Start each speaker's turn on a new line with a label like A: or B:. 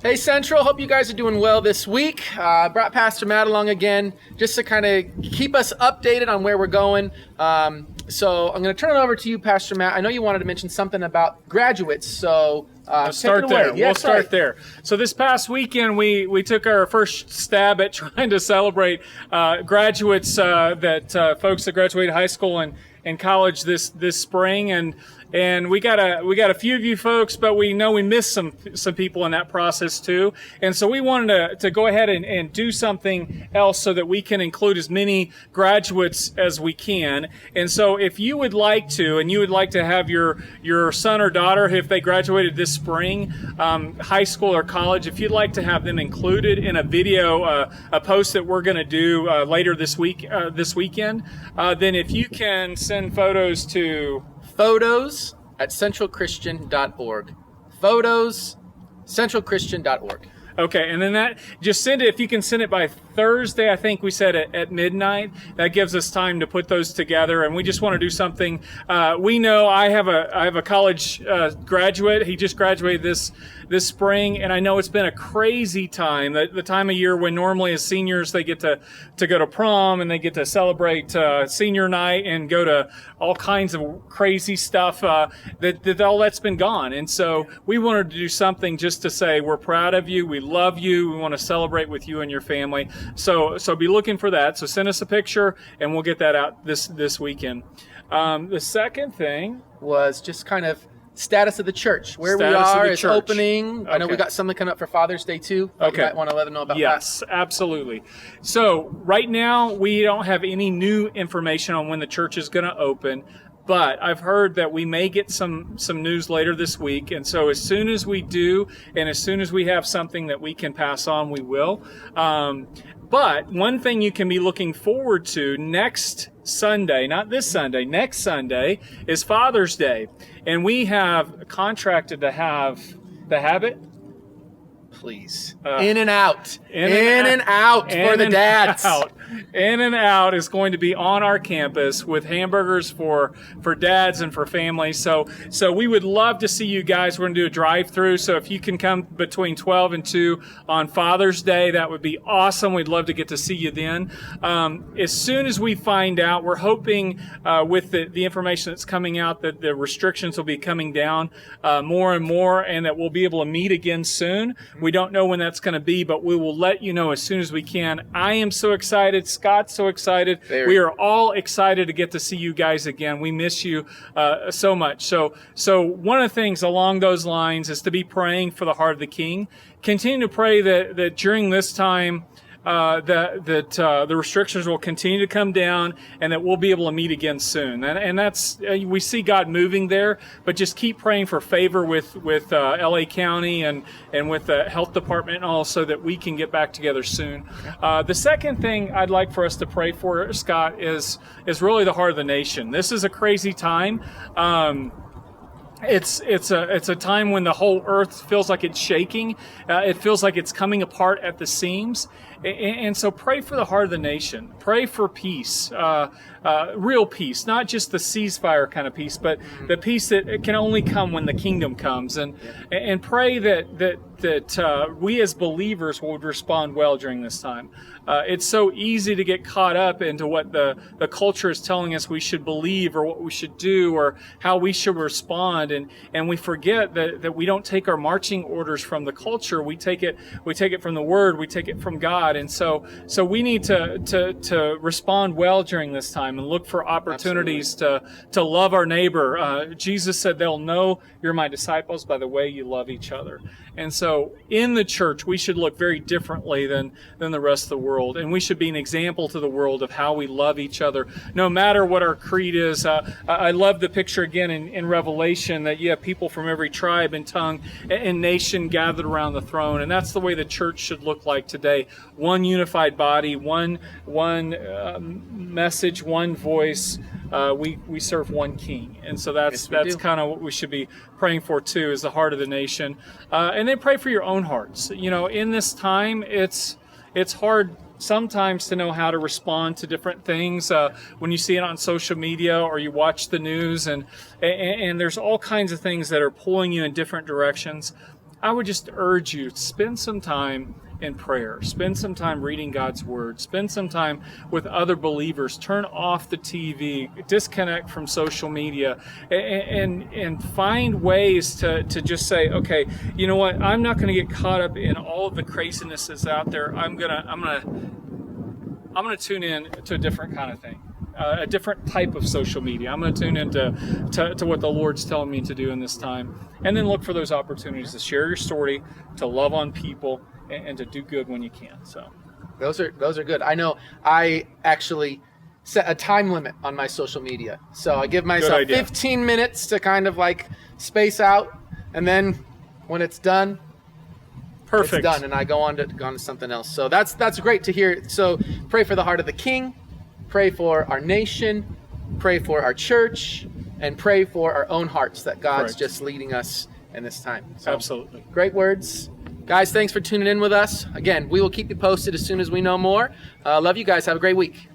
A: Hey Central, hope you guys are doing well this week. Brought Pastor Matt along again just to kind of keep us updated on where we're going. So I'm going to turn it over to you, Pastor Matt. I know you wanted to mention something about graduates, so
B: We'll start there.
A: Yeah,
B: we'll start there. So this past weekend, we took our first stab at trying to celebrate graduates, folks that graduated high school and college this spring, and we got a few of you folks, but we know we missed some people in that process too. And so we wanted to go ahead and do something else so that we can include as many graduates as we can. And so if you would like to, and you would like to have your son or daughter, if they graduated this spring, high school or college, if you'd like to have them included in a video, a post that we're going to do later this weekend, then if you can send photos to
A: photos@centralchristian.org. Photos@centralchristian.org.
B: Okay, and then that, just send it, if you can send it by Thursday, I think we said at midnight. That gives us time to put those together, and we just want to do something. We know I have a college graduate. He just graduated this spring, and I know it's been a crazy time. The time of year when normally as seniors they get to go to prom and they get to celebrate senior night and go to all kinds of crazy stuff. That all that's been gone, and so we wanted to do something just to say we're proud of you. We love you. We want to celebrate with you and your family. So be looking for that. So send us a picture, and we'll get that out this weekend. The second thing
A: was just kind of status of the church. Where we
B: Status of
A: are
B: the
A: is
B: church.
A: opening. I know we
B: Okay.
A: got something coming up for Father's Day too.
B: Okay.
A: You might want to let them know about that.
B: Yes, absolutely. So right now we don't have any new information on when the church is going to open, but I've heard that we may get some news later this week. And so as soon as we do, and as soon as we have something that we can pass on, we will. But one thing you can be looking forward to next Sunday, not this Sunday, next Sunday is Father's Day. And we have contracted to have the habit.
A: Please. In and out for the dads.
B: In and Out is going to be on our campus with hamburgers for dads and for families. So we would love to see you guys. We're going to do a drive-through. So if you can come between 12 and 2 on Father's Day, that would be awesome. We'd love to get to see you then. As soon as we find out, we're hoping with the information that's coming out that the restrictions will be coming down more and more, and that we'll be able to meet again soon. We don't know when that's going to be, but we will let you know as soon as we can. I am so excited. Scott's so excited. We are all excited to get to see you guys again. We miss you so much. So one of the things along those lines is to be praying for the heart of the King. Continue to pray that during this time the restrictions will continue to come down, and that we'll be able to meet again soon. And that's we see God moving there, but just keep praying for favor with LA County and with the health department, and also that we can get back together soon. The second thing I'd like for us to pray for, Scott, is really the heart of the nation. This is a crazy time. It's a time when the whole earth feels like it's shaking. It feels like it's coming apart at the seams. And so pray for the heart of the nation. Pray for peace, real peace, not just the ceasefire kind of peace, but the peace that can only come when the kingdom comes. And pray that we as believers would respond well during this time. It's so easy to get caught up into what the culture is telling us we should believe, or what we should do, or how we should respond, and we forget that we don't take our marching orders from the culture. We take it from the Word. We take it from God, and so we need to respond well during this time and look for opportunities to love our neighbor. Jesus said, "They'll know you're my disciples by the way you love each other." And so in the church, we should look very differently than the rest of the world. And we should be an example to the world of how we love each other, no matter what our creed is. I love the picture again in Revelation that you have people from every tribe and tongue and nation gathered around the throne. And that's the way the church should look like today. One unified body, one message, one voice. We serve one King. And so that's kind of what we should be praying for too, is the heart of the nation. And then pray for your own hearts. You know, in this time, it's hard sometimes to know how to respond to different things when you see it on social media or you watch the news, and there's all kinds of things that are pulling you in different directions. I would just urge you to spend some time in prayer. Spend some time reading God's Word. Spend some time with other believers. Turn off the TV. Disconnect from social media, and find ways to just say, okay, you know what? I'm not going to get caught up in all of the craziness that's out there. I'm gonna tune in to a different kind of thing. A different type of social media. I'm going to tune into to what the Lord's telling me to do in this time, and then look for those opportunities to share your story, to love on people, and to do good when you can. So,
A: those are good. I know I actually set a time limit on my social media, so I give myself 15 minutes to kind of like space out, and then when it's done,
B: perfect.
A: It's done, and I go on to something else. So that's great to hear. So pray for the heart of the King. Pray for our nation, pray for our church, and pray for our own hearts that God's just leading us in this time. So,
B: absolutely.
A: Great words. Guys, thanks for tuning in with us. Again, we will keep you posted as soon as we know more. Love you guys. Have a great week.